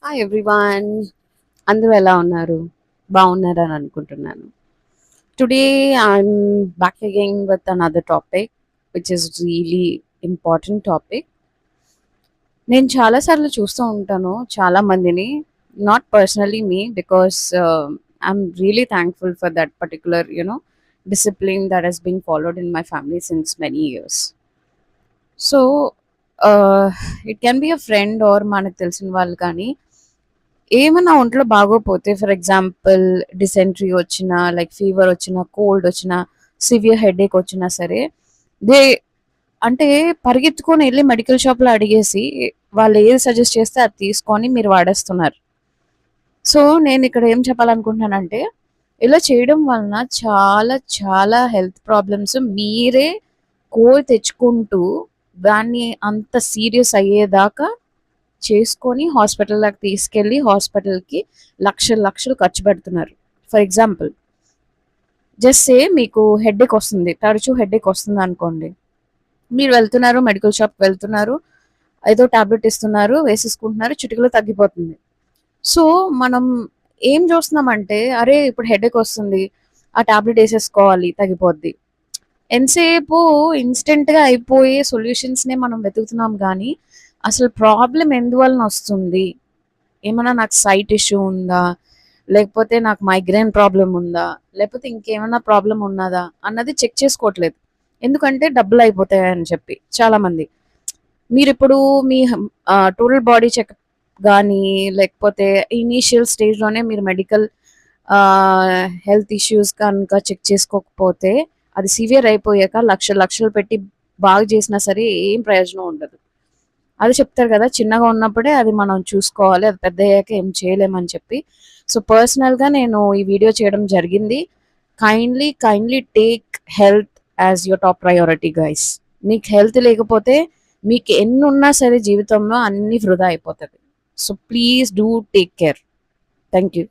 Hi everyone. అందరూ ఎలా ఉన్నారు? బాగున్నారని అనుకుంటున్నాను. Today I'm back again with another topic which is really important topic. నేను చాలా సార్లు చూస్తూ ఉంటాను చాలా మందిని, not personally me, because I'm really thankful for that particular discipline that has been followed in my family since many years. So it can be a friend or మనకు తెలిసిన వాళ్ళు, కానీ ఏమన్నా ఒంట్లో బాగోపోతే, ఫర్ ఎగ్జాంపుల్ డిసెంట్రీ వచ్చినా, like fever వచ్చినా, cold వచ్చినా, సివియర్ హెడేక్ వచ్చినా సరే, దే అంటే పరిగెత్తుకొని వెళ్ళి మెడికల్ షాప్లో అడిగేసి వాళ్ళు ఏది సజెస్ట్ చేస్తే అది తీసుకొని మీరు వాడేస్తున్నారు. సో నేను ఇక్కడ ఏం చెప్పాలనుకుంటున్నానంటే, ఇలా చేయడం వలన చాలా చాలా హెల్త్ ప్రాబ్లమ్స్ మీరే కోరి తెచ్చుకుంటూ దాన్ని అంత సీరియస్ అయ్యేదాకా చేసుకొని హాస్పిటల్‌లోకి తీసుకెళ్ళి హాస్పిటల్‌కి లక్షలు లక్షలు ఖర్చు పెడుతున్నారు. ఫర్ ఎగ్జాంపుల్, జస్ట్ సే మీకు హెడేక్ వస్తుంది. తరచూ హెడేక్ వస్తుందనుకోండి. మీరు వెళ్తున్నారు, మెడికల్ షాప్‌కి వెళ్తున్నారు. ఏదో టాబ్లెట్ ఇస్తున్నారు, వేసేసుకుంటున్నారు, చిటికలో తగ్గిపోతుంది. సో, మనం ఏం చూస్తున్నామంటే, అరే! ఇప్పుడు హెడేక్ వస్తుంది. ఆ టాబ్లెట్ ఏసేసుకోవాలి తగ్గిపోద్ది. ఎంతసేపు ఇన్‌స్టంట్‌గా అయిపోయే సొల్యూషన్స్‌నే మనం వెతుకుతున్నాం గానీ, అసలు ప్రాబ్లమ్ ఎందువలన వస్తుంది? ఏమన్నా నాకు సైట్ ఇష్యూ ఉందా? లేకపోతే నాకు మైగ్రేన్ ప్రాబ్లమ్ ఉందా? లేకపోతే ఇంకేమన్నా ప్రాబ్లమ్ ఉన్నదా? అన్నది చెక్ చేసుకోవట్లేదు. ఎందుకంటే డబ్బులయిపోతాయని చెప్పి చాలామంది. మీరిప్పుడు మీ టోటల్ బాడీ చెకప్ గానీ, లేకపోతే ఇనీషియల్ స్టేజ్‌లోనే మీరు మెడికల్ హెల్త్ ఇష్యూస్ కనుక చెక్ చేసుకోకపోతే, అది సివియర్ అయిపోయాక లక్షలు లక్షలు పెట్టి బాగు చేసినా సరే ఏం ప్రయోజనం ఉండదు. అది చెప్తారు కదా! చిన్నగా ఉన్నప్పుడే అది మనం చూసుకోవాలి. అది పెద్దయ్యాక ఏం చేయలేమని చెప్పి. సో, పర్సనల్‌గా నేను ఈ వీడియో చేయడం జరిగింది. Kindly take health as your top priority guys. మీకు హెల్త్ లేకపోతే మీకు ఎన్నున్నా సరే జీవితంలో అన్నీ వృధా అయిపోతది. So, please do take care. Thank you.